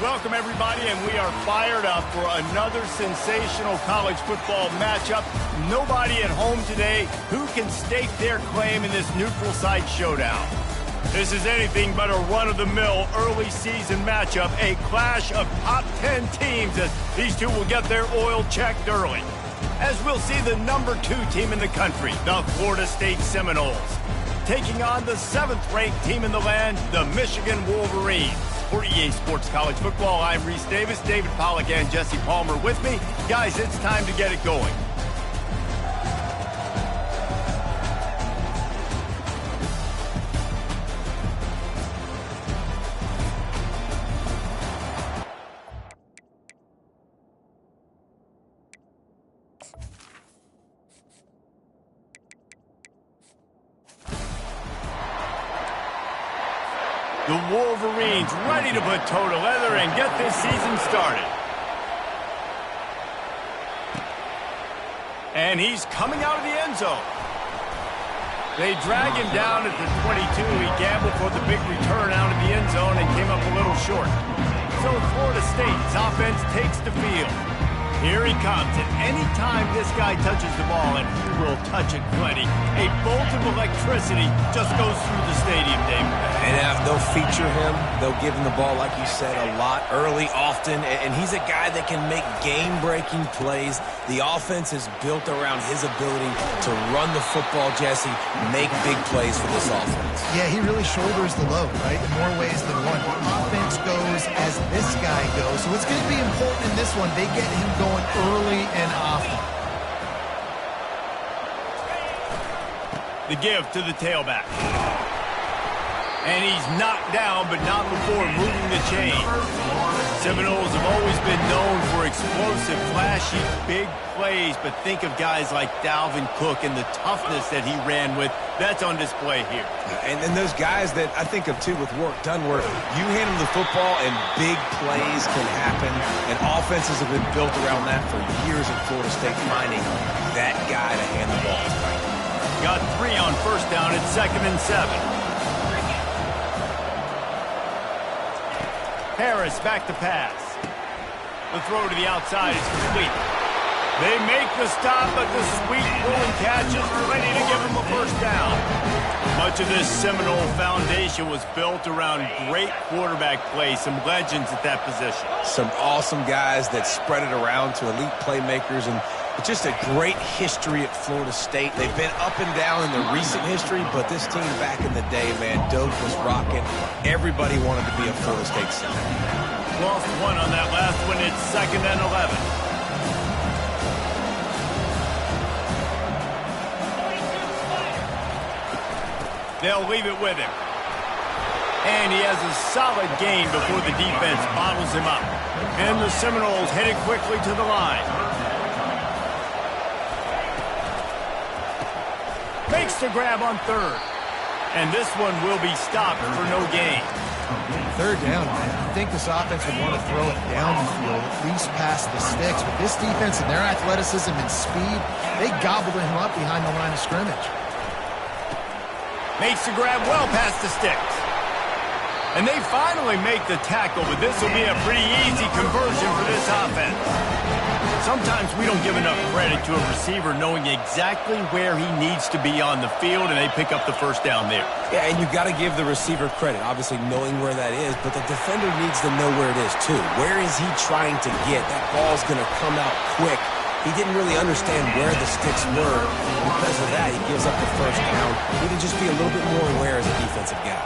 Welcome, everybody, and we are fired up for another sensational college football matchup. Nobody at home today who can stake their claim in this neutral site showdown. This is anything but a run-of-the-mill early season matchup, a clash of top 10 teams as these two will get their oil checked early. As we'll see the number 2 team in the country, the Florida State Seminoles, taking on the 7th-ranked team in the land, the Michigan Wolverines. For EA Sports College Football, I'm Reese Davis, David Pollack, and Jesse Palmer with me. Guys, it's time to get it going. The Wolverines ready to put toe to leather and get this season started. And he's coming out of the end zone. They drag him down at the 22. He gambled for the big return out of the end zone and came up a little short. So Florida State's offense takes the field. Here he comes, and anytime this guy touches the ball, and he will touch it plenty, a bolt of electricity just goes through the stadium, Dave. And they'll feature him. They'll give him the ball, like you said, a lot, early, often, and he's a guy that can make game-breaking plays. The offense is built around his ability to run the football, Jesse, make big plays for this offense. Yeah, he really shoulders the load, right, in more ways than one. The offense goes as this guy goes, so it's going to be important in this one. They get him going early and often. The give to the tailback. And he's knocked down, but not before moving the chain. Seminoles have always been known for explosive, flashy, big plays, but think of guys like Dalvin Cook and the toughness that he ran with. That's on display here. And then those guys that I think of, too, with work done, where you hand them the football and big plays can happen, and offenses have been built around that for years at Florida State, finding that guy to hand the ball to. Got 3 on first down at 2nd and 7. Harris back to pass. The throw to the outside is complete. They make the stop, but the sweet rolling catch is ready to give them a first down. Much of this Seminole foundation was built around great quarterback play, some legends at that position. Some awesome guys that spread it around to elite playmakers, and just a great history at Florida State. They've been up and down in the recent history, but this team back in the day, man, Doak was rocking. Everybody wanted to be a Florida State Seminole. Lost 1 on that last one. It's 2nd and 11. They'll leave it with him. And he has a solid gain before the defense bottles him up. And the Seminoles headed quickly to the line. Makes the grab on 3rd. And this one will be stopped for no gain. 3rd down, man. I think this offense would want to throw it down the field, at least past the sticks. But this defense and their athleticism and speed, they gobbled him up behind the line of scrimmage. Makes the grab well past the sticks. And they finally make the tackle, but this will be a pretty easy conversion for this offense. Sometimes we don't give enough credit to a receiver knowing exactly where he needs to be on the field, and they pick up the first down there. Yeah, and you've got to give the receiver credit, obviously knowing where that is, but the defender needs to know where it is too. Where is he trying to get? That ball's going to come out quick. He didn't really understand where the sticks were. Because of that, he gives up the first down. He can just be a little bit more aware as a defensive guy.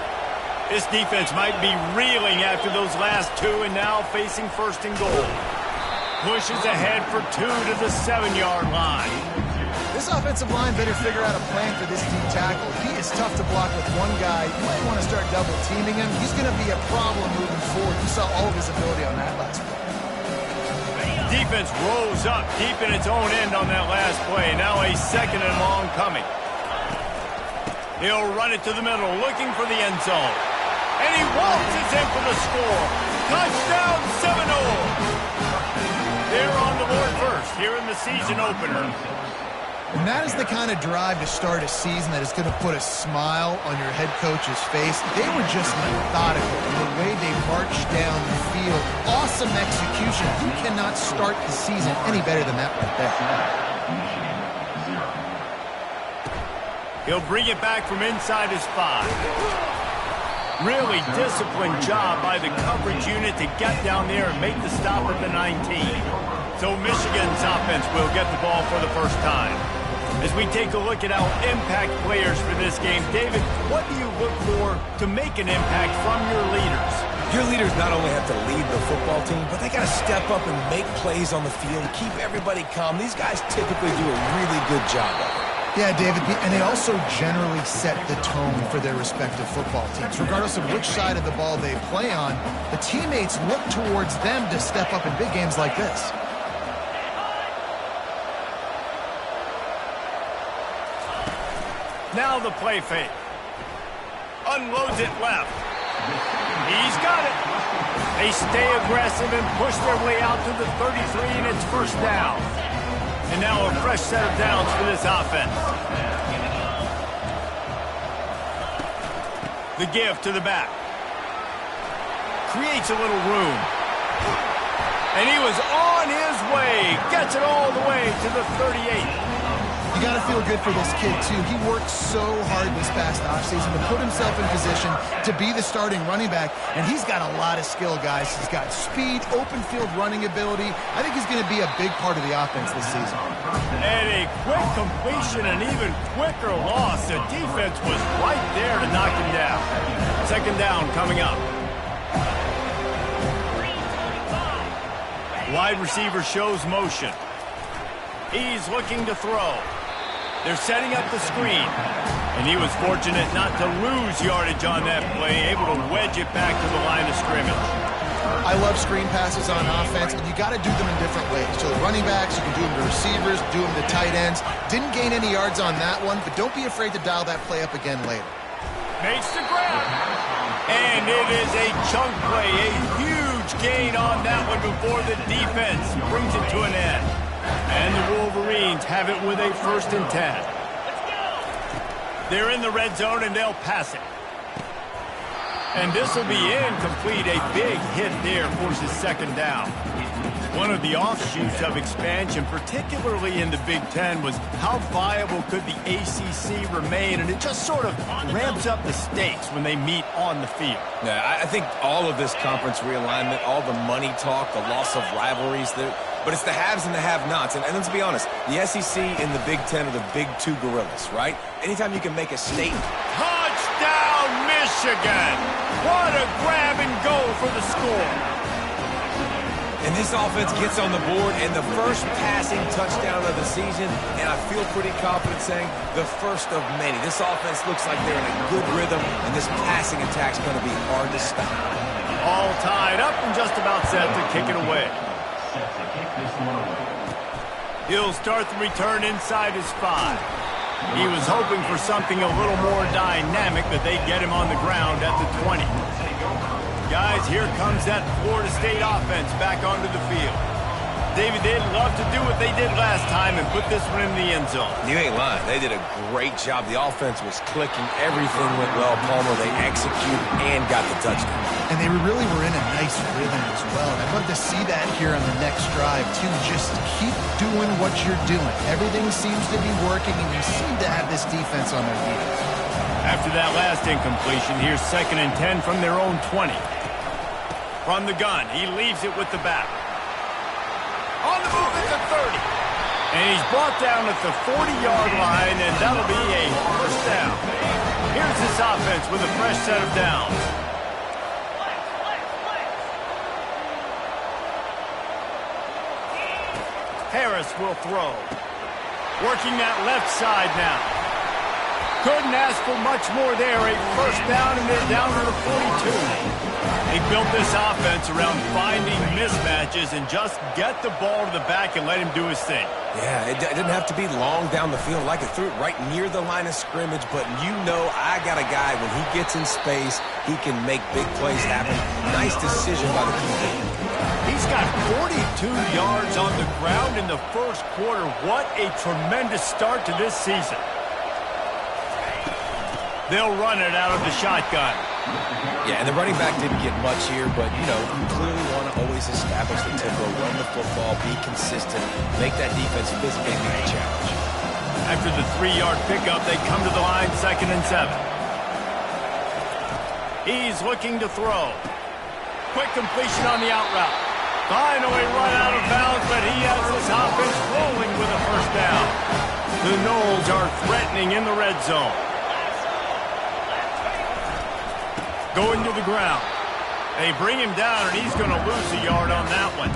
This defense might be reeling after those last 2 and now facing 1st and goal. Pushes ahead for 2 to the 7-yard line. This offensive line better figure out a plan for this deep tackle. He is tough to block with one guy. You might want to start double teaming him. He's going to be a problem moving forward. You saw all of his ability on that last play. Defense rose up deep in its own end on that last play. Now a 2nd and long coming. He'll run it to the middle, looking for the end zone. And he waltzes in for the score. Touchdown, Seminoles! They're on the board first here in the season opener. And that is the kind of drive to start a season that is going to put a smile on your head coach's face. They were just methodical in the way they marched down the field. awesome execution. You cannot start the season any better than that right there. He'll bring it back from inside his 5. Really disciplined job by the coverage unit to get down there and make the stop at the 19. So Michigan's offense will get the ball for the first time. As we take a look at our impact players for this game, David, what do you look for to make an impact from your leaders? Your leaders not only have to lead the football team, but they got to step up and make plays on the field, keep everybody calm. These guys typically do a really good job of it. Yeah, David, and they also generally set the tone for their respective football teams. Regardless of which side of the ball they play on, the teammates look towards them to step up in big games like this. Now the play fake. Unloads it left. He's got it. They stay aggressive and push their way out to the 33, and it's first down. And now a fresh set of downs for this offense. The give to the back. Creates a little room. And he was on his way. Gets it all the way to the 38. You got to feel good for this kid, too. He worked so hard this past offseason to put himself in position to be the starting running back, and he's got a lot of skill, guys. He's got speed, open field running ability. I think he's going to be a big part of the offense this season. And a quick completion, an even quicker loss. The defense was right there to knock him down. Second down coming up. Wide receiver shows motion. He's looking to throw. They're setting up the screen. And he was fortunate not to lose yardage on that play, able to wedge it back to the line of scrimmage. I love screen passes on offense, and you got to do them in different ways. So the running backs, you can do them to receivers, do them to tight ends. Didn't gain any yards on that one, but don't be afraid to dial that play up again later. Makes the grab. And it is a chunk play, a huge gain on that one before the defense brings it to an end. And the Wolverines have it with a 1st and 10. They're in the red zone, and they'll pass it. And this will be incomplete. A big hit there forces second down. One of the offshoots of expansion, particularly in the Big Ten, was how viable could the ACC remain, and it just sort of ramps up the stakes when they meet on the field. Yeah, I think all of this conference realignment, all the money talk, the loss of rivalries, but it's the haves and the have-nots. And let's be honest, the SEC and the Big Ten are the big two gorillas, right? Anytime you can make a statement. Touchdown, Michigan! What a grab and go for the score. And this offense gets on the board, and the first passing touchdown of the season, and I feel pretty confident saying the first of many. This offense looks like they're in a good rhythm, and this passing attack's going to be hard to stop. All tied up and just about set to kick it away. He'll start the return inside his 5. He was hoping for something a little more dynamic, but they get him on the ground at the 20. Guys, here comes that Florida State offense back onto the field. David, they'd love to do what they did last time and put this one in the end zone. You ain't lying. They did a great job. The offense was clicking. Everything went well. Palmer, they executed and got the touchdown. And they really were in a nice rhythm as well. And I'd love to see that here on the next drive, too. Just keep doing what you're doing. Everything seems to be working, and you seem to have this defense on their heels. After that last incompletion, here's 2nd and 10 from their own 20. From the gun, he leaves it with the back. On the move at the 30. And he's brought down at the 40-yard line, and that'll be a first down. Here's this offense with a fresh set of downs. Harris will throw. Working that left side now. Couldn't ask for much more there. A first down, and they're down to the 42. They built this offense around finding mismatches and just get the ball to the back and let him do his thing. Yeah, it didn't have to be long down the field. Like it threw it right near the line of scrimmage, but you know I got a guy, when he gets in space, he can make big plays happen. Nice decision by the QB. He's got 42 yards on the ground in the first quarter. What a tremendous start to this season. They'll run it out of the shotgun. Yeah, and the running back didn't get much here, but, you know, you clearly want to always establish accomplish the tempo, run the football, be consistent, make that defense physically meet the challenge. After the 3-yard pickup, they come to the line, 2nd and 7. He's looking to throw. Quick completion on the out route. Finally run out of bounds, but he has this offense rolling with a first down. The Noles are threatening in the red zone. Going to the ground. They bring him down, and he's going to lose a yard on that one.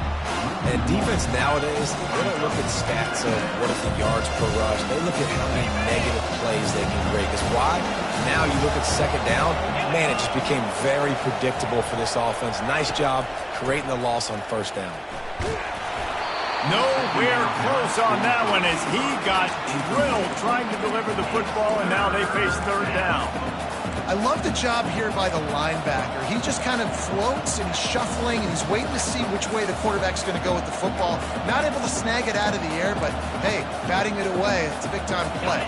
And defense nowadays, they don't look at stats of what is the yards per rush. They look at how many negative plays they can create. Because why? Now you look at 2nd down, man, it just became very predictable for this offense. Nice job creating the loss on 1st down. Nowhere close on that one as he got drilled trying to deliver the football, and now they face 3rd down. I love the job here by the linebacker. He just kind of floats and he's shuffling and he's waiting to see which way the quarterback's going to go with the football. Not able to snag it out of the air, but hey, batting it away, it's a big-time play.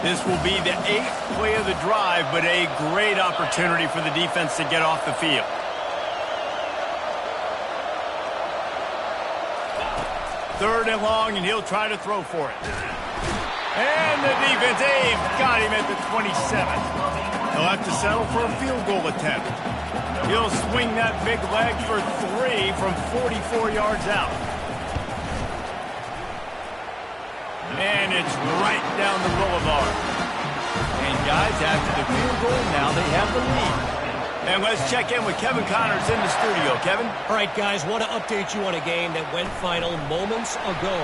This will be the 8th play of the drive, but a great opportunity for the defense to get off the field. Third and long, and he'll try to throw for it. And the defense, they've got him at the 27. He'll have to settle for a field goal attempt. He'll swing that big leg for 3 from 44 yards out. And it's right down the boulevard. And guys, after the field goal, now they have the lead. And let's check in with Kevin Connors in the studio. Kevin? All right, guys, want to update you on a game that went final moments ago.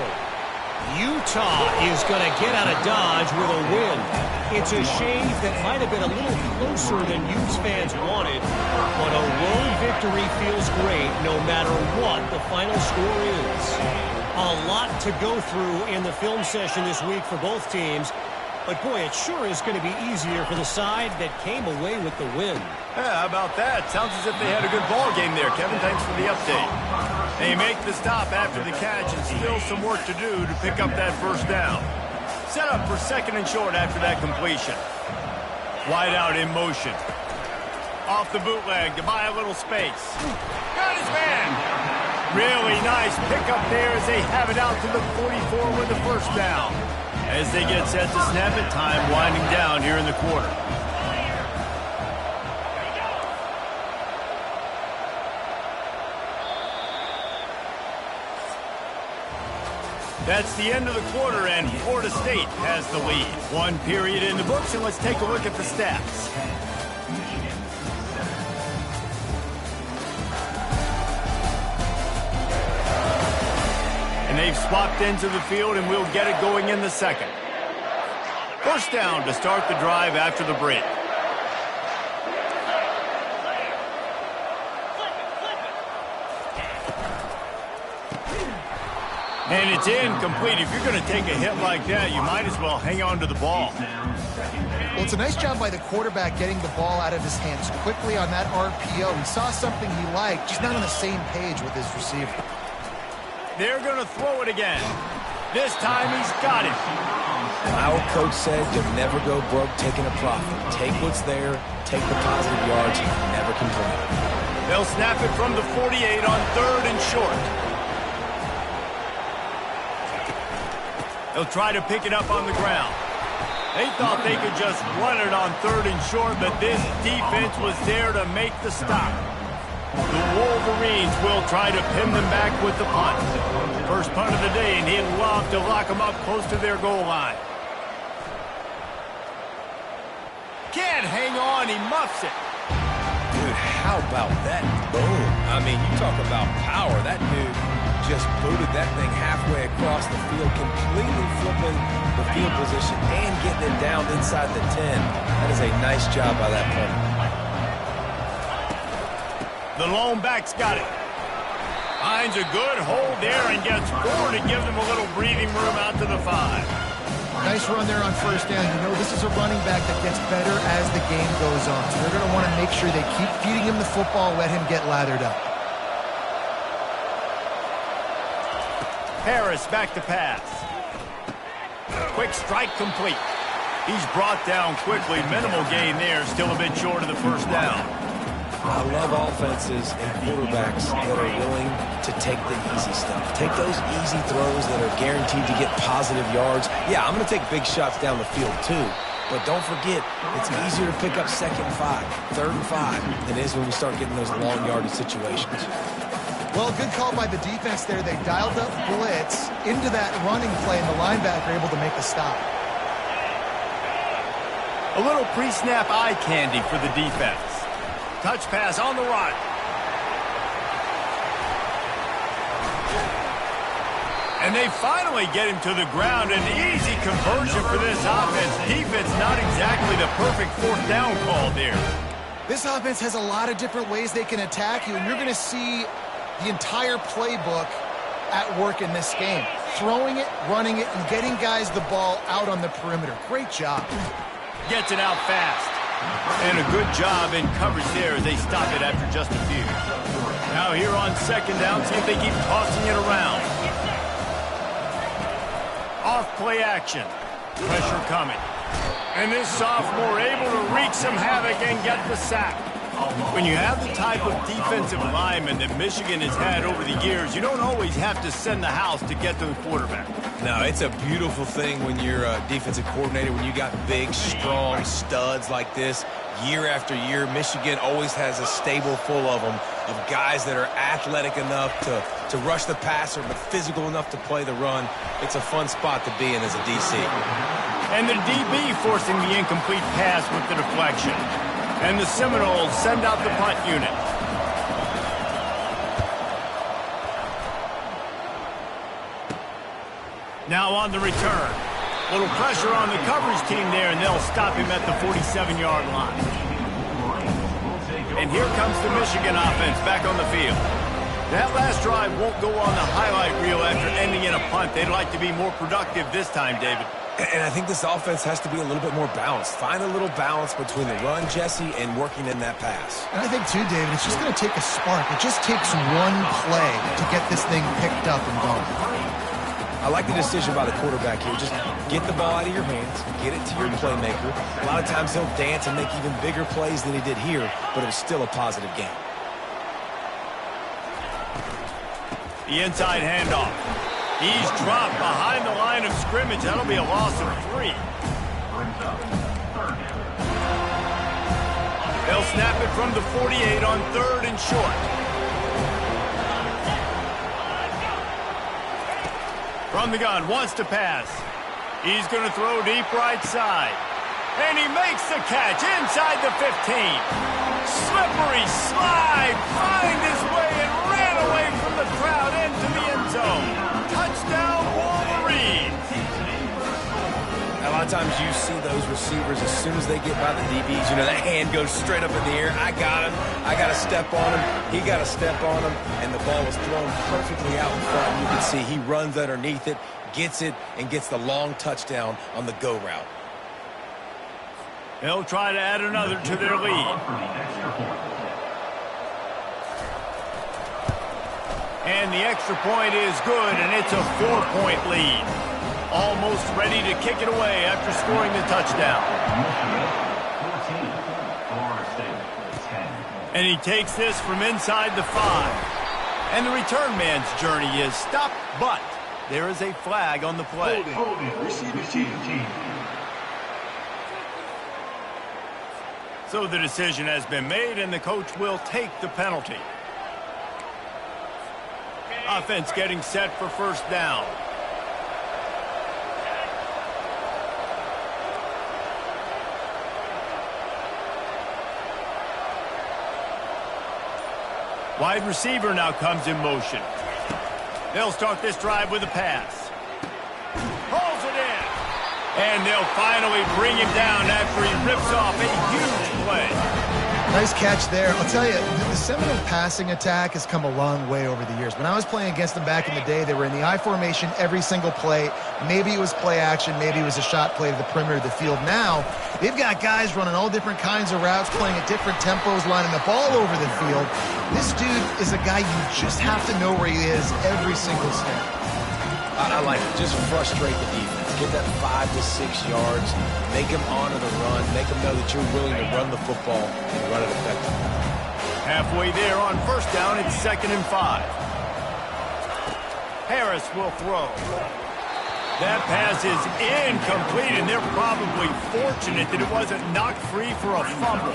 Utah is going to get out of Dodge with a win. It's a shave that might have been a little closer than Utes fans wanted, but a road victory feels great no matter what the final score is. A lot to go through in the film session this week for both teams, but boy, it sure is going to be easier for the side that came away with the win. Yeah, how about that? Sounds as if they had a good ball game there, Kevin. Thanks for the update. They make the stop after the catch and still some work to do to pick up that first down. Set up for 2nd and short after that completion. Wide out in motion. Off the bootleg to buy a little space. Got his man. Really nice pickup there as they have it out to the 44 with the first down. As they get set to snap it, time winding down here in the quarter. That's the end of the quarter, and Florida State has the lead. 1 period in the books, and let's take a look at the stats. And they've swapped into the field, and we'll get it going in the 2nd. First down to start the drive after the break. And it's incomplete. If you're going to take a hit like that, you might as well hang on to the ball. Well, it's a nice job by the quarterback getting the ball out of his hands quickly on that RPO. He saw something he liked, just not on the same page with his receiver. They're going to throw it again. This time he's got it. My old coach said you'll never go broke taking a profit. Take what's there, take the positive yards, never complain. They'll snap it from the 48 on 3rd and short. They'll try to pick it up on the ground. They thought they could just run it on 3rd and short, but this defense was there to make the stop. The Wolverines will try to pin them back with the punt. First punt of the day, and he'd love to lock them up close to their goal line. Can't hang on, he muffs it. Dude, how about that boom? I mean, you talk about power. That dude just booted that thing halfway across the field, completely flipping the field position and getting it down inside the 10. That is a nice job by that punter. The lone back's got it. Finds a good hold there and gets 4 to give them a little breathing room out to the 5. Nice run there on first down. You know, this is a running back that gets better as the game goes on. So they're going to want to make sure they keep feeding him the football, let him get lathered up. Harris back to pass. Quick strike complete. He's brought down quickly. Minimal gain there. Still a bit short of the first down. I love offenses and quarterbacks that are willing to take the easy stuff. Take those easy throws that are guaranteed to get positive yards. Yeah, I'm going to take big shots down the field too. But don't forget, it's easier to pick up 2nd and 5, 3rd and 5 than it is when we start getting those long yardage situations. Well, good call by the defense there. They dialed up blitz into that running play, and the linebacker able to make a stop. A little pre-snap eye candy for the defense. Touch pass on the run. And they finally get him to the ground. An easy conversion for this offense. Defense not exactly the perfect 4th down call there. This offense has a lot of different ways they can attack you, and you're going to see the entire playbook at work in this game. Throwing it, running it, and getting guys the ball out on the perimeter. Great job. Gets it out fast. And a good job in coverage there as they stop it after just a few. Now here on 2nd down, see if they keep tossing it around. Off play action. Pressure coming. And this sophomore able to wreak some havoc and get the sack. When you have the type of defensive lineman that Michigan has had over the years, you don't always have to send the house to get to the quarterback. No, it's a beautiful thing when you're a defensive coordinator, when you got big, strong studs like this. Year after year, Michigan always has a stable full of them, of guys that are athletic enough to rush the passer, but physical enough to play the run. It's a fun spot to be in as a DC. And the DB forcing the incomplete pass with the deflection. And the Seminoles send out the punt unit. Now on the return. Little pressure on the coverage team there, and they'll stop him at the 47-yard line. And here comes the Michigan offense back on the field. That last drive won't go on the highlight reel after ending in a punt. They'd like to be more productive this time, David. And I think this offense has to be a little bit more balanced. Find a little balance between the run, Jesse, and working in that pass. And I think, too, David, it's just going to take a spark. It just takes one play to get this thing picked up and going. I like the decision by the quarterback here. Just get the ball out of your hands, get it to your playmaker. A lot of times he'll dance and make even bigger plays than he did here, but it was still a positive game. The inside handoff. He's dropped behind the line of scrimmage. That'll be a loss of 3. They'll snap it from the 48 on 3rd and short. From the gun, wants to pass. He's going to throw deep right side. And he makes the catch inside the 15. Slippery slide, find his way and ran away from the crowd into the end zone. Touchdown, Wolverines. A lot of times you see those receivers, as soon as they get by the DBs, you know, that hand goes straight up in the air. I got him. I got to step on him. He got to step on him. And the ball was thrown perfectly out in front. You can see he runs underneath it, gets it, and gets the long touchdown on the go route. They'll try to add another to their lead. And the extra point is good, and it's a 4-point lead. Almost ready to kick it away after scoring the touchdown. And he takes this from inside the 5. And the return man's journey is stopped, but there is a flag on the play. So the decision has been made, and the coach will take the penalty. Offense getting set for 1st down. Wide receiver now comes in motion. They'll start this drive with a pass. Pulls it in. And they'll finally bring him down after he rips off a huge play. Nice catch there. I'll tell you, the Seminole passing attack has come a long way over the years. When I was playing against them back in the day, they were in the I formation every single play. Maybe it was play action. Maybe it was a shot play to the perimeter of the field. Now, they've got guys running all different kinds of routes, playing at different tempos, lining up all over the field. This dude is a guy you just have to know where he is every single step. I like it. Just frustrate the defense. Get that 5 to 6 yards. Make them honor the run. Make them know that you're willing to run the football and run it effectively. Halfway there on first down, it's 2nd and 5. Harris will throw. That pass is incomplete, and they're probably fortunate that it wasn't knocked free for a fumble.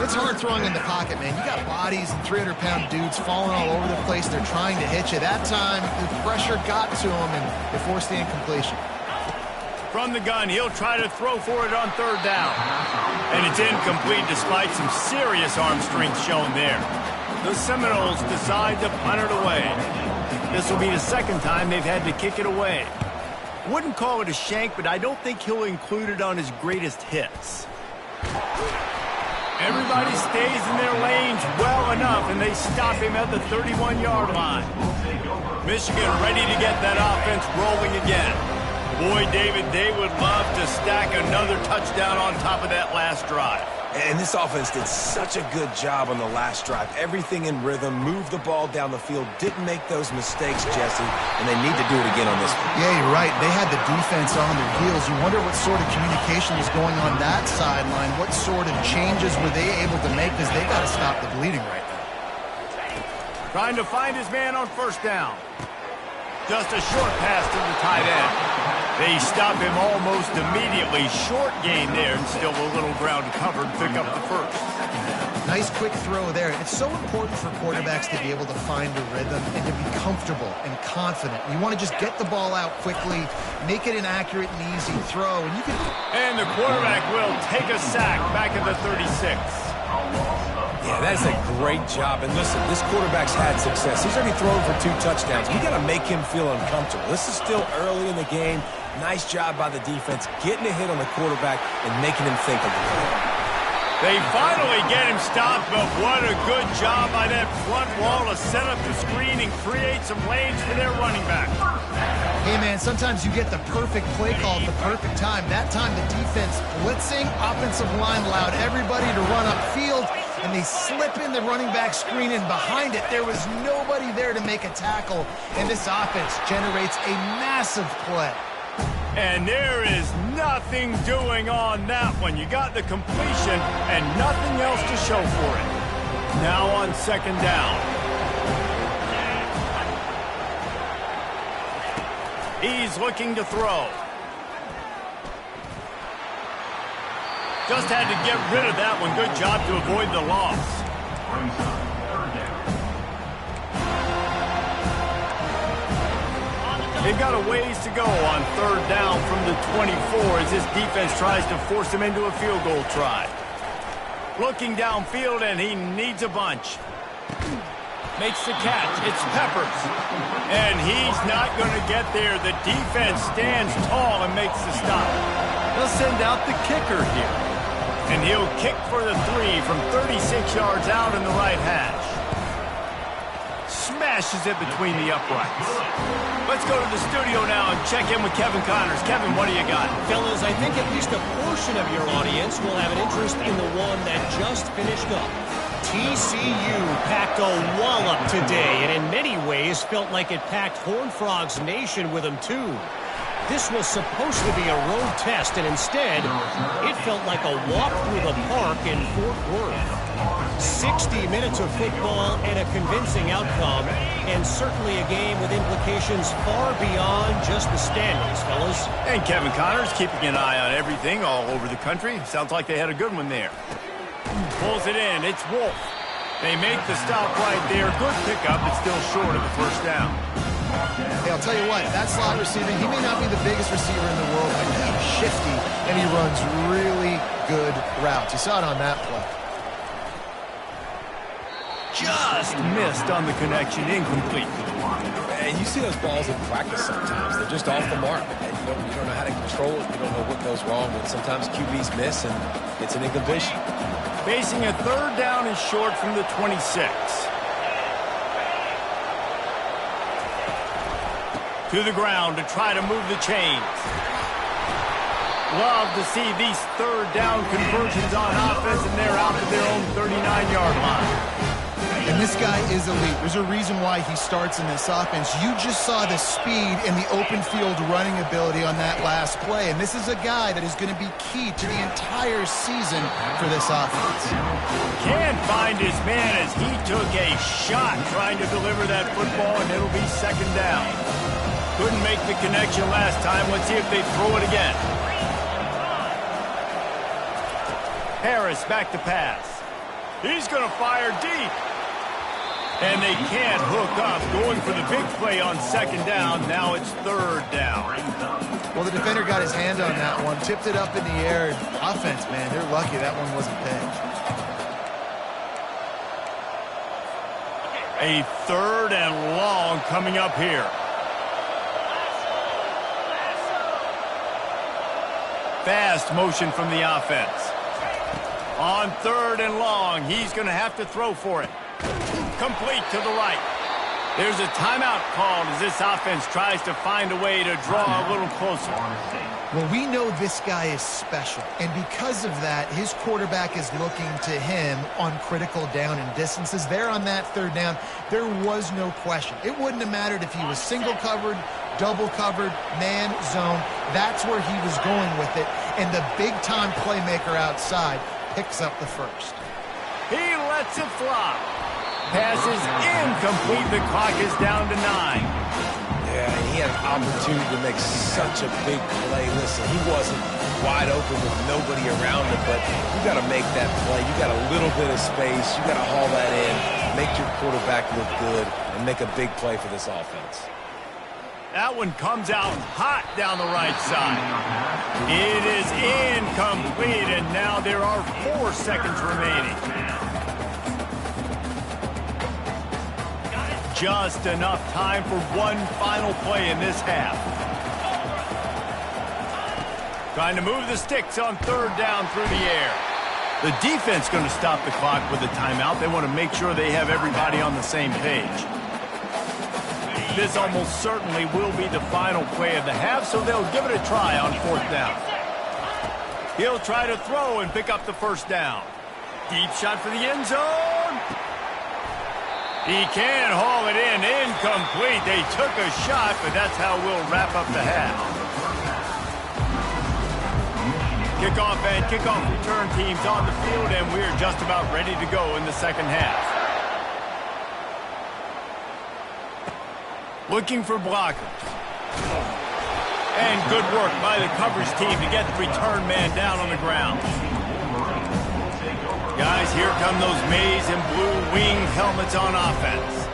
It's hard throwing in the pocket, man. You got bodies and 300-pound dudes falling all over the place. They're trying to hit you. That time, the pressure got to them, and they forced the incompletion. From the gun, he'll try to throw for it on 3rd down. And it's incomplete despite some serious arm strength shown there. The Seminoles decide to punt it away. This will be the 2nd time they've had to kick it away. Wouldn't call it a shank, but I don't think he'll include it on his greatest hits. Everybody stays in their lanes well enough, and they stop him at the 31-yard line. Michigan ready to get that offense rolling again. Boy, David, they would love to stack another touchdown on top of that last drive. And this offense did such a good job on the last drive. Everything in rhythm, moved the ball down the field, didn't make those mistakes, Jesse, and they need to do it again on this one. Yeah, you're right. They had the defense on their heels. You wonder what sort of communication was going on that sideline. What sort of changes were they able to make, because they got to stop the bleeding right now. Trying to find his man on first down. Just a short pass to the tight end. They stop him almost immediately. Short gain there, and still a little ground covered. Pick up the first. Nice quick throw there. It's so important for quarterbacks to be able to find a rhythm and to be comfortable and confident. You want to just get the ball out quickly, make it an accurate and easy throw, and you can... And the quarterback will take a sack back at the 36. Yeah, that's a great job. And listen, this quarterback's had success. He's already thrown for 2 touchdowns. We got to make him feel uncomfortable. This is still early in the game. Nice job by the defense, getting a hit on the quarterback and making him think of the play. They finally get him stopped, but what a good job by that front wall to set up the screen and create some lanes for their running back. Hey, man, sometimes you get the perfect play call at the perfect time. That time the defense blitzing, offensive line allowed everybody to run upfield, and they slip in the running back screen, and behind it there was nobody there to make a tackle, and this offense generates a massive play. And there is nothing doing on that one. You got the completion and nothing else to show for it. Now on 2nd down. He's looking to throw. Just had to get rid of that one. Good job to avoid the loss. They've got a ways to go on 3rd down from the 24 as this defense tries to force him into a field goal try. Looking downfield, and he needs a bunch. Makes the catch. It's Peppers. And he's not going to get there. The defense stands tall and makes the stop. They'll send out the kicker here. And he'll kick for the 3 from 36 yards out in the right hash. Smashes it between the uprights. Let's go to the studio now and check in with Kevin Connors. Kevin, what do you got? Fellas, I think at least a portion of your audience will have an interest in the one that just finished up. TCU packed a wallop today, and in many ways felt like it packed Horned Frogs Nation with them too. This was supposed to be a road test, and instead, it felt like a walk through the park in Fort Worth. 60 minutes of football and a convincing outcome, and certainly a game with implications far beyond just the standings, fellas. And Kevin Connors keeping an eye on everything all over the country. Sounds like they had a good one there. Pulls it in. It's Wolf. They make the stop right there. Good pickup, but still short of the first down. Hey, I'll tell you what, that slot receiving, he may not be the biggest receiver in the world, but he's shifty, and he runs really good routes. You saw it on that play. Just missed on the connection, incomplete. And you see those balls in practice sometimes. They're just off the mark. You don't know how to control it. You don't know what goes wrong. But sometimes QBs miss, and it's an incompletion. Facing a 3rd down and short from the 26. To the ground to try to move the chains. Love to see these 3rd down conversions on offense, and they're out to their own 39-yard line. And this guy is elite. There's a reason why he starts in this offense. You just saw the speed and the open field running ability on that last play. And this is a guy that is going to be key to the entire season for this offense. Can't find his man as he took a shot trying to deliver that football, and it'll be second down. Couldn't make the connection last time. Let's see if they throw it again. Harris back to pass. He's going to fire deep. And they can't hook up. Going for the big play on second down. Now it's third down. Well, the defender got his hand on that one, tipped it up in the air. Offense, man, they're lucky that one wasn't picked. A third and long coming up here. Fast motion from the offense. On third and long, he's going to have to throw for it. Complete to the right. There's a timeout called as this offense tries to find a way to draw a little closer. Well, we know this guy is special, and because of that, his quarterback is looking to him on critical down and distances. There on that third down, there was no question. It wouldn't have mattered if he was single covered, double covered, man, zone. That's where he was going with it, and the big-time playmaker outside picks up the first. He lets it fly. Passes incomplete. The clock is down to 9. Yeah, and he had an opportunity to make such a big play. Listen, he wasn't wide open with nobody around him, but you got to make that play. You got a little bit of space. You got to haul that in, make your quarterback look good, and make a big play for this offense. That one comes out hot down the right side. It is incomplete, and now there are 4 seconds remaining. Just enough time for one final play in this half. Trying to move the sticks on third down through the air. The defense going to stop the clock with a timeout. They want to make sure they have everybody on the same page. This almost certainly will be the final play of the half, so they'll give it a try on fourth down. He'll try to throw and pick up the first down. Deep shot for the end zone. He can't haul it in. Incomplete. They took a shot, but that's how we'll wrap up the half. Kickoff and kickoff return teams on the field, and we're just about ready to go in the second half. Looking for blockers. And good work by the coverage team to get the return man down on the ground. Guys, here come those maize and blue winged helmets on offense.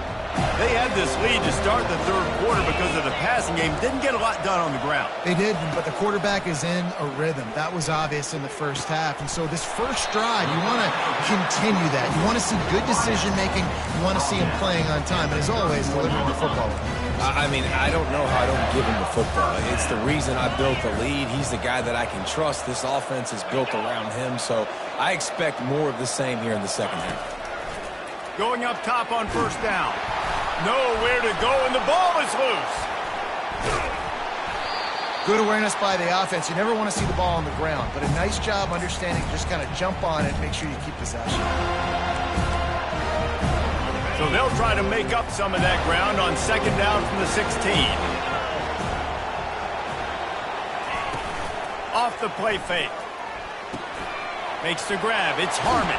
They had this lead to start the third quarter because of the passing game. Didn't get a lot done on the ground. They did, but the quarterback is in a rhythm. That was obvious in the first half. And so this first drive, you want to continue that. You want to see good decision-making. You want to see him playing on time. And as always, delivering the football. I mean, I don't know how I don't give him the football. It's the reason I built the lead. He's the guy that I can trust. This offense is built around him, so I expect more of the same here in the second half. Going up top on first down. Nowhere to go, and the ball is loose. Good awareness by the offense. You never want to see the ball on the ground, but a nice job understanding to just kind of jump on it and make sure you keep possession. So they'll try to make up some of that ground on second down from the 16. Off the play fake. Makes the grab. It's Harmon.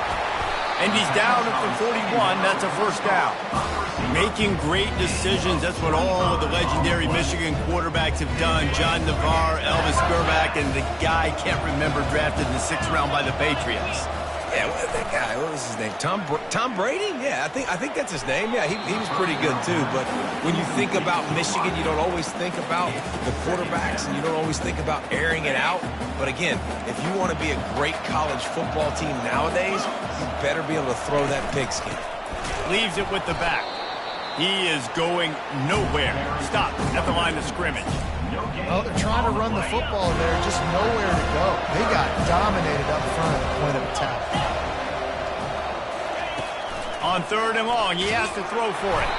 And he's down at the 41. That's a first down. Making great decisions. That's what all of the legendary Michigan quarterbacks have done. John Navarre, Elvis Grbac, and the guy, can't remember, drafted in the 6th round by the Patriots. Yeah, that guy, what was his name? Tom Brady? Yeah, I think that's his name. Yeah, he was pretty good too. But when you think about Michigan, you don't always think about the quarterbacks, and you don't always think about airing it out. But again, if you want to be a great college football team nowadays, you better be able to throw that pigskin. Leaves it with the back. He is going nowhere. Stop at the line of scrimmage. Well, they're trying to run the football there, just nowhere to go. They got dominated up front at the point of attack. On third and long, he has to throw for it.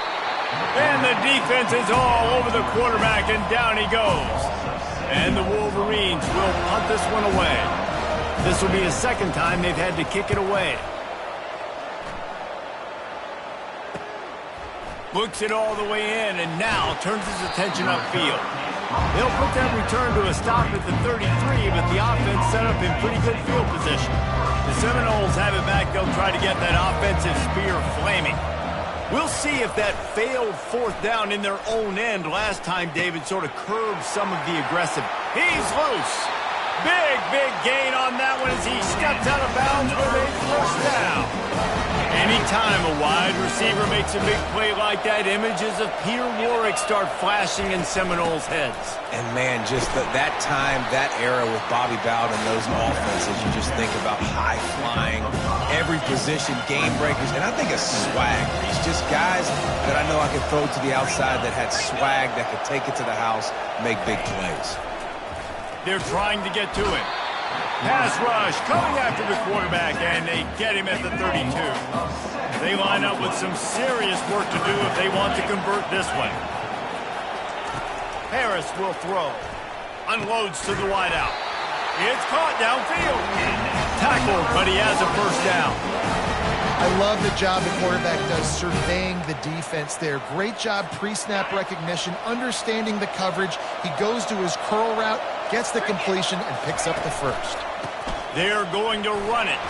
And the defense is all over the quarterback, and down he goes. And the Wolverines will punt this one away. This will be the second time they've had to kick it away. Looks it all the way in, and now turns his attention upfield. They'll put that return to a stop at the 33, but the offense set up in pretty good field position. The Seminoles have it back. They'll try to get that offensive spear flaming. We'll see if that failed fourth down in their own end last time David sort of curbed some of the aggressive. He's loose. Big gain on that one as he steps out of bounds with a first down. Anytime a wide receiver makes a big play like that, images of Peter Warrick start flashing in Seminoles' heads. And, man, just that time, that era with Bobby Bowden and those offenses, you just think about high-flying, every position, game breakers, and I think of swag. It's just guys that I know I could throw to the outside that had swag, that could take it to the house, make big plays. They're trying to get to it. Pass rush coming after the quarterback, and they get him at the 32. They line up with some serious work to do if they want to convert this one. Harris will throw. Unloads to the wideout. It's caught downfield. Tackled, but he has a first down. I love the job the quarterback does surveying the defense there. Great job pre-snap recognition, understanding the coverage. He goes to his curl route, gets the completion, and picks up the first. They're going to run it.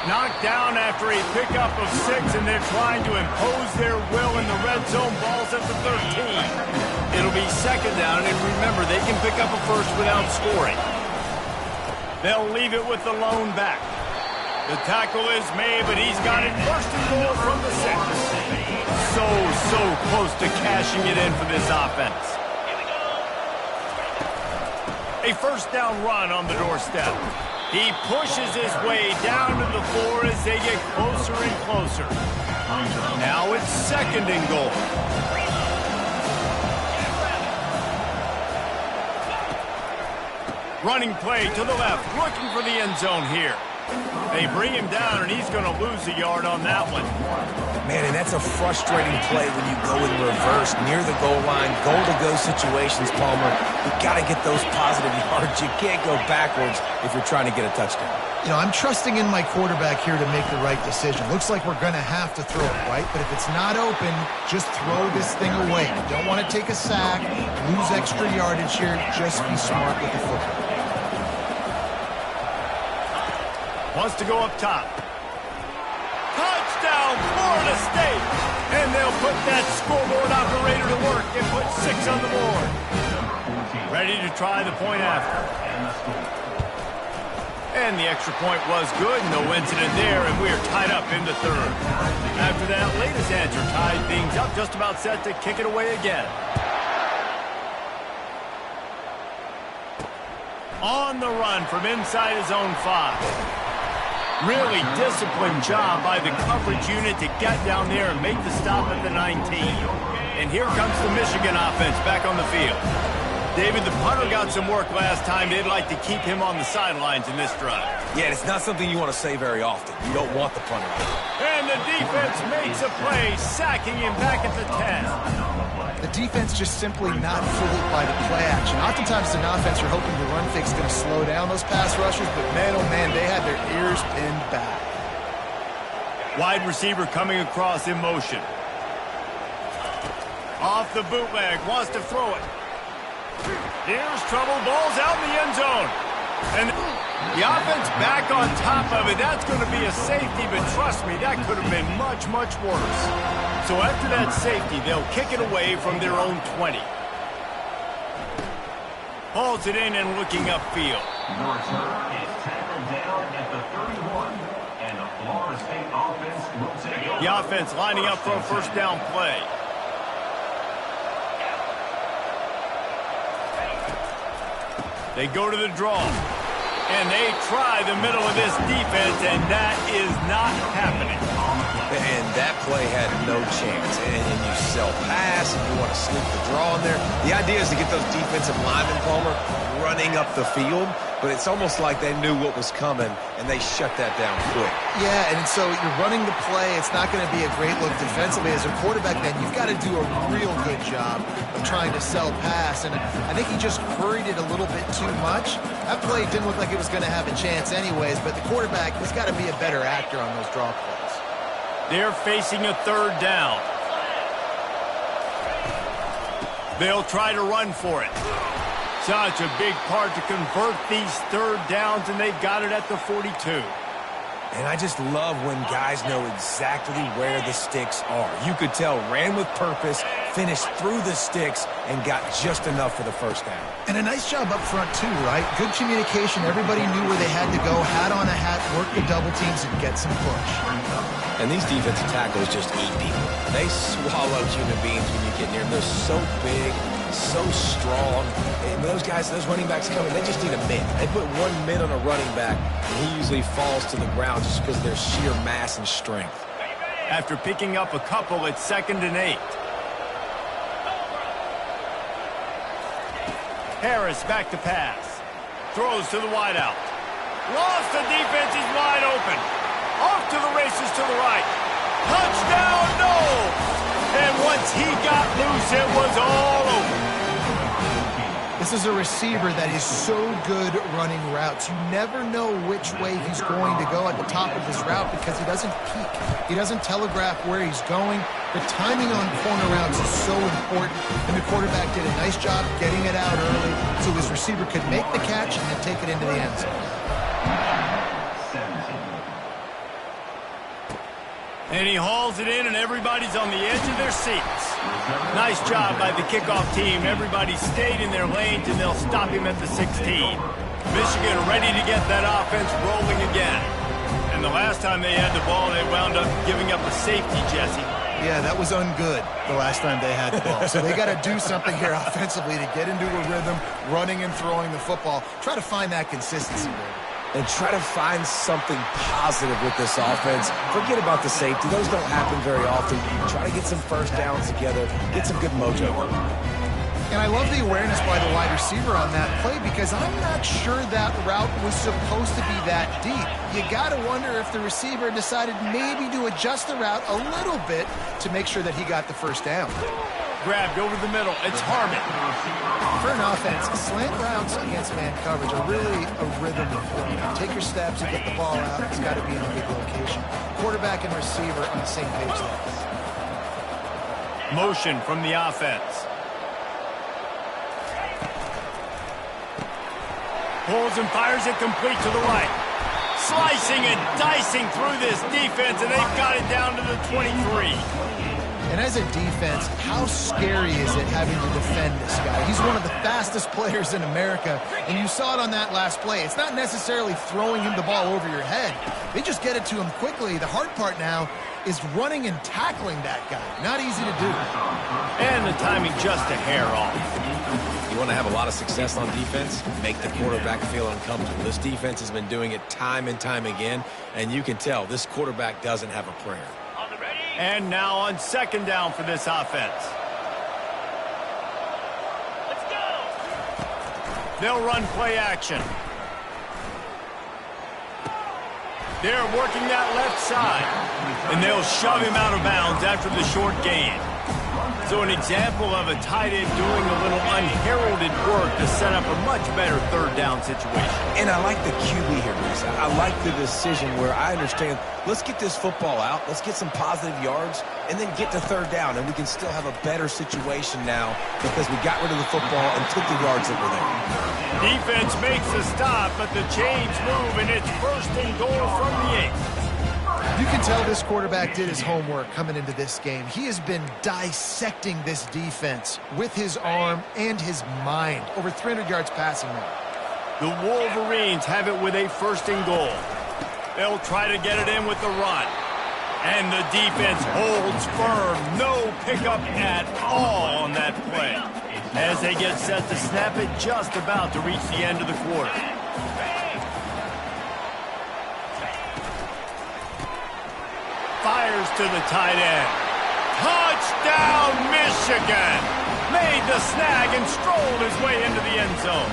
Knocked down after a pickup of 6, and they're trying to impose their will in the red zone. Ball's at the 13. It'll be second down, and remember, they can pick up a first without scoring. They'll leave it with the lone back. The tackle is made, but he's got it first and goal from the 6. So close to cashing it in for this offense. A first down run on the doorstep. He pushes his way down to the floor as they get closer and closer. Now it's second and goal. Running play to the left, looking for the end zone here. They bring him down, and he's going to lose a yard on that one. Man, and that's a frustrating play when you go in reverse near the goal line, goal-to-go situations, Palmer. You've got to get those positive yards. You can't go backwards if you're trying to get a touchdown. You know, I'm trusting in my quarterback here to make the right decision. Looks like we're going to have to throw it, right? But if it's not open, just throw this thing away. You don't want to take a sack, lose extra yardage here. Just be smart with the football. Wants to go up top. Touchdown, Florida State! And they'll put that scoreboard operator to work and put 6 on the board. Ready to try the point after. And the extra point was good. No incident there, and we're tied up in the third. After that latest answer tied things up, just about set to kick it away again. On the run from inside his own 5. Really disciplined job by the coverage unit to get down there and make the stop at the 19. And here comes the Michigan offense back on the field. David, the punter got some work last time. They'd like to keep him on the sidelines in this drive. Yeah, it's not something you want to say very often. You don't want the punter. And the defense makes a play, sacking him back at the 10. The defense just simply not fooled by the play action. Oftentimes, as an offense, you're hoping the run fake's going to slow down those pass rushers, but man, oh man, they had their ears pinned back. Wide receiver coming across in motion. Off the bootleg, wants to throw it. Here's trouble, ball's out in the end zone. And the offense back on top of it. That's going to be a safety, but trust me, that could have been much worse. So after that safety, they'll kick it away from their own 20. Hauls it in and looking upfield. The return is tackled down at the 31, and the Florida State offense will take over. The offense lining up for a first down play. They go to the draw, and they try the middle of this defense, and that is not happening. And that play had no chance. And you sell pass, and you want to sneak the draw in there. The idea is to get those defensive linemen, Palmer, running up the field, but it's almost like they knew what was coming, and they shut that down quick. Yeah, and so you're running the play. It's not going to be a great look defensively. As a quarterback, then, you've got to do a real good job of trying to sell pass, and I think he just hurried it a little bit too much. That play didn't look like it was going to have a chance anyways, but the quarterback has got to be a better actor on those draw plays. They're facing a third down. They'll try to run for it. Such a big part to convert these third downs, and they've got it at the 42. And I just love when guys know exactly where the sticks are. You could tell ran with purpose, finished through the sticks, and got just enough for the first down. And a nice job up front, too, right? Good communication. Everybody knew where they had to go, hat on a hat, work the double teams, and get some push. And these defensive tackles just eat people. They swallow human beings when you get near them. They're so big, so strong. And those guys, those running backs coming, they just need a mid. They put one mid on a running back, and he usually falls to the ground just because of their sheer mass and strength. After picking up a couple, it's 2nd and 8. Harris back to pass. Throws to the wideout. Lost, the defense is wide open. Off to the races to the right. Touchdown, no! And once he got loose, it was all over. This is a receiver that is so good running routes. You never know which way he's going to go at the top of his route because he doesn't peek. He doesn't telegraph where he's going. The timing on corner routes is so important, and the quarterback did a nice job getting it out early so his receiver could make the catch and then take it into the end zone. And he hauls it in, and everybody's on the edge of their seats. Nice job by the kickoff team. Everybody stayed in their lanes, and they'll stop him at the 16. Michigan ready to get that offense rolling again. And the last time they had the ball, they wound up giving up a safety, Jesse. Yeah, that was ungood the last time they had the ball. So they got to do something here offensively to get into a rhythm, running and throwing the football. Try to find that consistency there. And try to find something positive with this offense. Forget about the safety. Those don't happen very often. Try to get some first downs together. Get some good mojo. And I love the awareness by the wide receiver on that play because I'm not sure that route was supposed to be that deep. You got to wonder if the receiver decided maybe to adjust the route a little bit to make sure that he got the first down. Grabbed over the middle. It's Harmon. For an offense, slant routes against man coverage are really a rhythm of play. Take your steps and get the ball out. It's got to be in a big location. Quarterback and receiver on the same page there. Motion from the offense. Pulls and fires it complete to the right. Slicing and dicing through this defense, and they've got it down to the 23. And as a defense, how scary is it having to defend this guy? He's one of the fastest players in America, and you saw it on that last play. It's not necessarily throwing him the ball over your head. They just get it to him quickly. The hard part now is running and tackling that guy. Not easy to do. And the timing just a hair off. You want to have a lot of success on defense? Make the quarterback feel uncomfortable. This defense has been doing it time and time again, and you can tell this quarterback doesn't have a prayer. And now on 2nd down for this offense. Let's go. They'll run play action. They're working that left side. And they'll shove him out of bounds after the short gain. So an example of a tight end doing a little unheralded work to set up a much better 3rd down situation. And I like the QB here, Reese. I like the decision where I understand, let's get this football out, let's get some positive yards, and then get to 3rd down, and we can still have a better situation now because we got rid of the football and took the yards that were there. Defense makes the stop, but the chains move, and it's 1st and goal from the 8. You can tell this quarterback did his homework coming into this game. He has been dissecting this defense with his arm and his mind. Over 300 yards passing now. The Wolverines have it with a 1st and goal. They'll try to get it in with the run. And the defense holds firm. No pickup at all on that play. As they get set to snap it, just about to reach the end of the quarter. Fires to the tight end. Touchdown, Michigan! Made the snag and strolled his way into the end zone.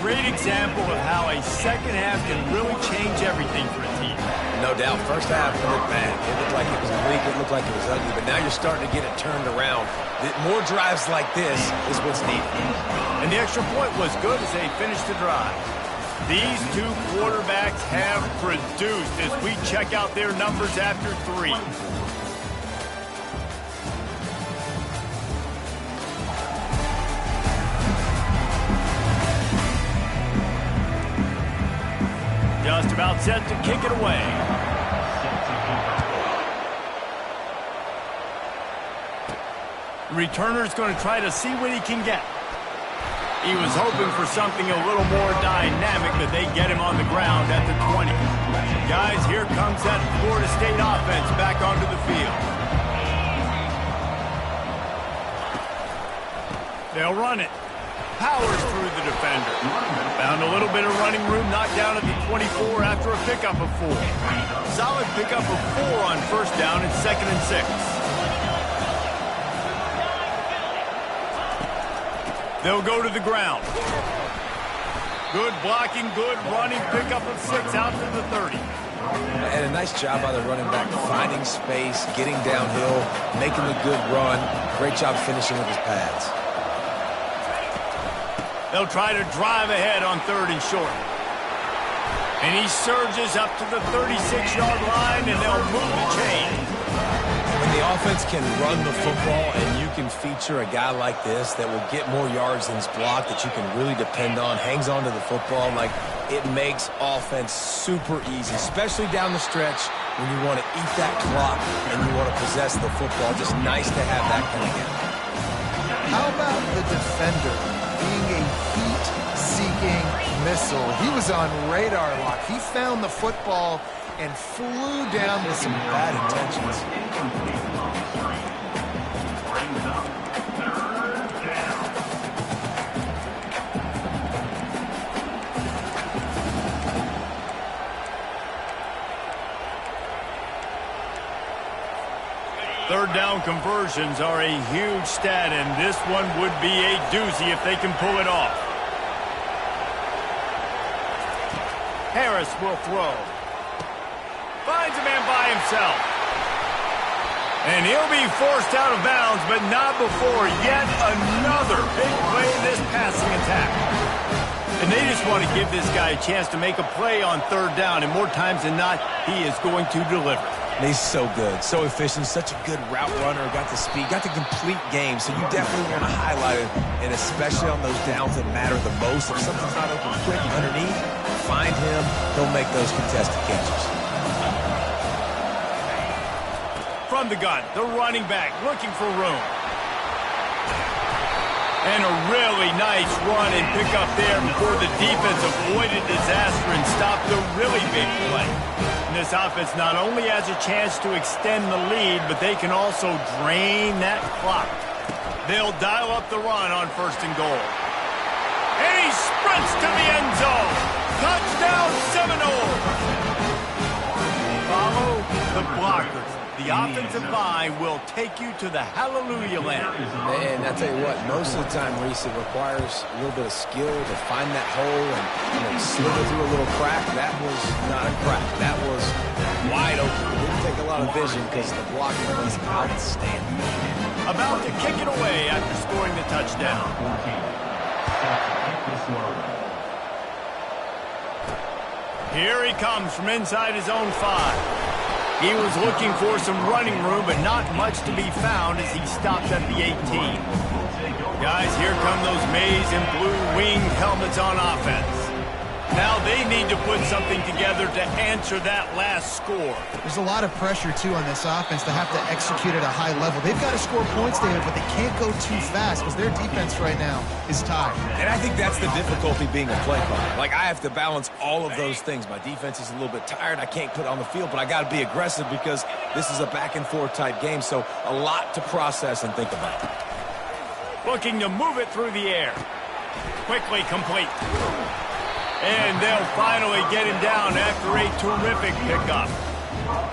Great example of how a second half can really change everything for a team. No doubt. First half looked bad. It looked like it was weak. It looked like it was ugly. But now you're starting to get it turned around. More drives like this is what's needed. And the extra point was good as they finished the drive. These two quarterbacks have produced as we check out their numbers after 3. about set to kick it away. Returner's going to try to see what he can get. He was hoping for something a little more dynamic, but they get him on the ground at the 20. Guys, here comes that Florida State offense back onto the field. They'll run it. Powers through the defender. Found a little bit of running room, knocked down at the 24 after a pickup of 4. Solid pickup of 4 on first down and 2nd and 6. They'll go to the ground. Good blocking, good running, pickup of 6 out to the 30. And a nice job by the running back, finding space, getting downhill, making a good run. Great job finishing with his pads. They'll try to drive ahead on 3rd and short. And he surges up to the 36-yard line, and they'll move the chain. When the offense can run the football and you can feature a guy like this that will get more yards than his block, that you can really depend on, hangs on to the football, like it makes offense super easy, especially down the stretch when you want to eat that clock and you want to possess the football. Just nice to have that kind of game. How about the defender being a heat-seeking missile? He was on radar lock. He found the football and flew down with some bad intentions. Third down conversions are a huge stat, and this one would be a doozy if they can pull it off. Harris will throw. Finds a man by himself. And he'll be forced out of bounds, but not before yet another big play in this passing attack. And they just want to give this guy a chance to make a play on 3rd down, and more times than not, he is going to deliver. And he's so good, so efficient, such a good route runner, got the speed, got the complete game, so you definitely want to highlight it, and especially on those downs that matter the most. If something's not open quick underneath, find him, he'll make those contested catches. From the gun, the running back looking for room. And a really nice run and pick up there before the defense avoided disaster and stopped the really big play. And this offense not only has a chance to extend the lead, but they can also drain that clock. They'll dial up the run on 1st and goal. And he sprints to the end zone. Touchdown Seminoles. Follow the blockers. The offensive line will take you to the hallelujah land. And I tell you what, most of the time, Reese, it requires a little bit of skill to find that hole and slither through a little crack. That was not a crack. That was wide open. It didn't take a lot of vision because the blocking was outstanding. About to kick it away after scoring the touchdown. Here he comes from inside his own 5. He was looking for some running room, but not much to be found as he stopped at the 18. Guys, here come those maize and blue winged helmets on offense. Now they need to put something together to answer that last score. There's a lot of pressure, too, on this offense to have to execute at a high level. They've got to score points, David, but they can't go too fast because their defense right now is tired. And I think that's the difficulty being a play caller. Like, I have to balance all of those things. My defense is a little bit tired. I can't put it on the field, but I got to be aggressive because this is a back-and-forth type game, so a lot to process and think about. Looking to move it through the air. Quickly complete. And they'll finally get him down after a terrific pickup.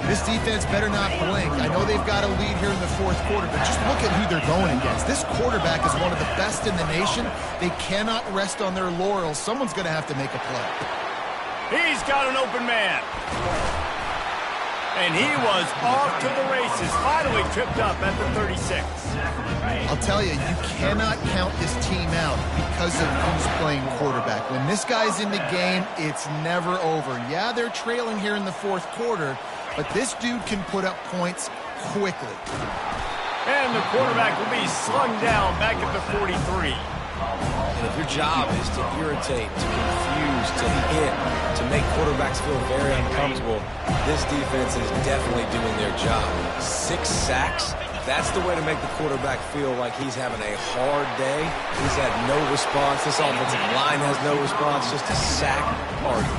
This defense better not blink. I know they've got a lead here in the 4th quarter, but just look at who they're going against. This quarterback is one of the best in the nation. They cannot rest on their laurels. Someone's going to have to make a play. He's got an open man. And he was off to the races, finally tripped up at the 36. I'll tell you, you cannot count this team out because of who's playing quarterback. When this guy's in the game, it's never over. Yeah, they're trailing here in the 4th quarter, but this dude can put up points quickly. And the quarterback will be slung down back at the 43. And if your job is to irritate, to confuse, to hit, to make quarterbacks feel very uncomfortable, this defense is definitely doing their job. 6 sacks, that's the way to make the quarterback feel like he's having a hard day. He's had no response. This offensive line has no response, just a sack party.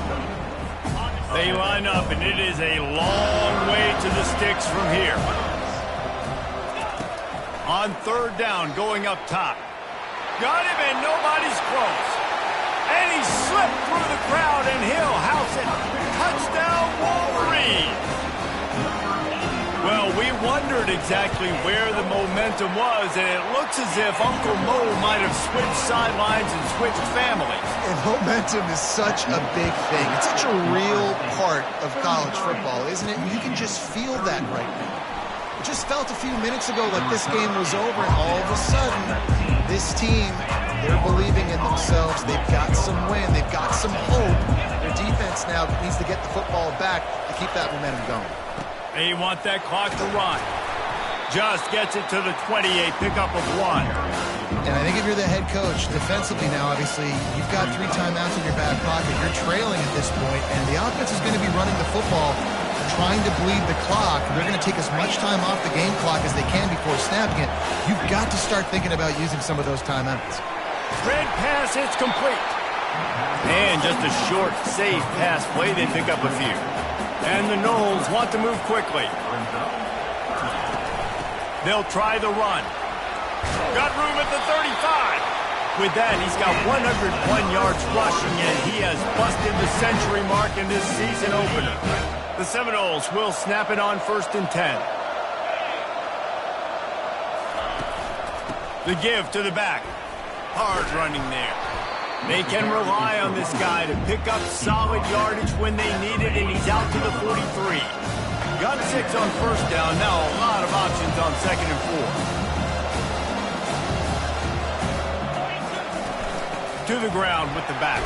They line up, and it is a long way to the sticks from here. On 3rd down, going up top. Got him, and nobody's close. And he slipped through the crowd, and he'll house it. Touchdown, Wolverine. Well, we wondered exactly where the momentum was, and it looks as if Uncle Mo might have switched sidelines and switched families. And momentum is such a big thing. It's such a real part of college football, isn't it? You can just feel that right now. It just felt a few minutes ago like this game was over, and all of a sudden, this team, they're believing in themselves. They've got some wind. They've got some hope. Their defense now needs to get the football back to keep that momentum going. They want that clock to run. Just gets it to the 28, pickup of 1. And I think if you're the head coach, defensively now, obviously, you've got 3 timeouts in your back pocket. You're trailing at this point, and the offense is going to be running the football, trying to bleed the clock. They're going to take as much time off the game clock as they can before snapping it. You've got to start thinking about using some of those timeouts. Red pass, it's complete. And just a short, safe pass play. They pick up a few. And the Noles want to move quickly. They'll try the run. Got room at the 35. With that, he's got 101 yards rushing, and he has busted the century mark in this season opener. The Seminoles will snap it on 1st and 10. The give to the back. Hard running there. They can rely on this guy to pick up solid yardage when they need it, and he's out to the 43. Got 6 on 1st down. Now a lot of options on 2nd and 4. To the ground with the back.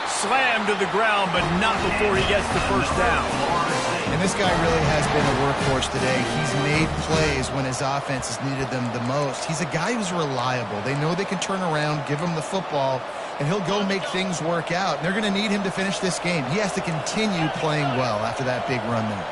Slammed to the ground, but not before he gets the 1st down. And this guy really has been a workhorse today. He's made plays when his offense has needed them the most. He's a guy who's reliable. They know they can turn around, give him the football, and he'll go make things work out. And they're going to need him to finish this game. He has to continue playing well after that big run there.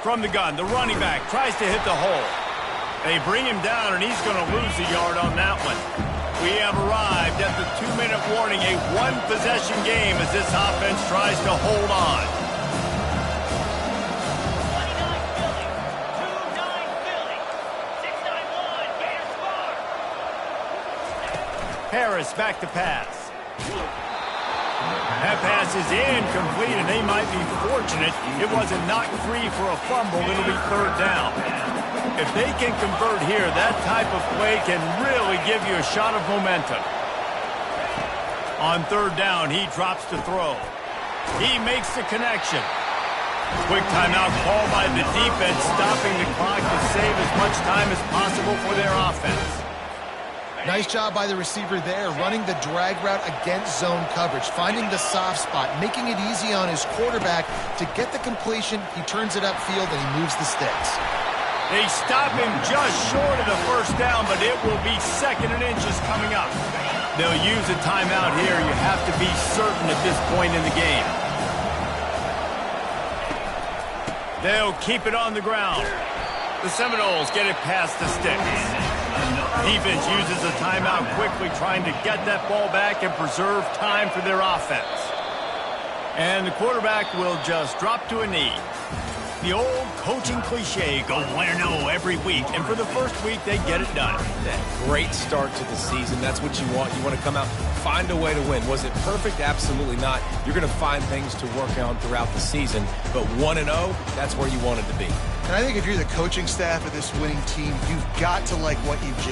From the gun, the running back tries to hit the hole. They bring him down, and he's going to lose a yard on that one. We have arrived at the 2-minute warning, a 1-possession game as this offense tries to hold on. 29 Philly, 691, Gators score. Harris back to pass. That pass is incomplete, and they might be fortunate it wasn't knocked free for a fumble. It'll be 3rd down. If they can convert here, that type of play can really give you a shot of momentum. On 3rd down, he drops to throw. He makes the connection. Quick timeout call by the defense, stopping the clock to save as much time as possible for their offense. Nice job by the receiver there, running the drag route against zone coverage, finding the soft spot, making it easy on his quarterback to get the completion. He turns it upfield, and he moves the sticks. They stop him just short of the 1st down, but it will be 2nd and inches coming up. They'll use a timeout here. You have to be certain at this point in the game. They'll keep it on the ground. The Seminoles get it past the sticks. Defense uses a timeout quickly, trying to get that ball back and preserve time for their offense. And the quarterback will just drop to a knee. The old coaching cliche, go win or no every week. And for the first week, they get it done. That great start to the season. That's what you want. You want to come out, find a way to win. Was it perfect? Absolutely not. You're going to find things to work on throughout the season. But 1-0, that's where you wanted to be. And I think if you're the coaching staff of this winning team, you've got to like what you've just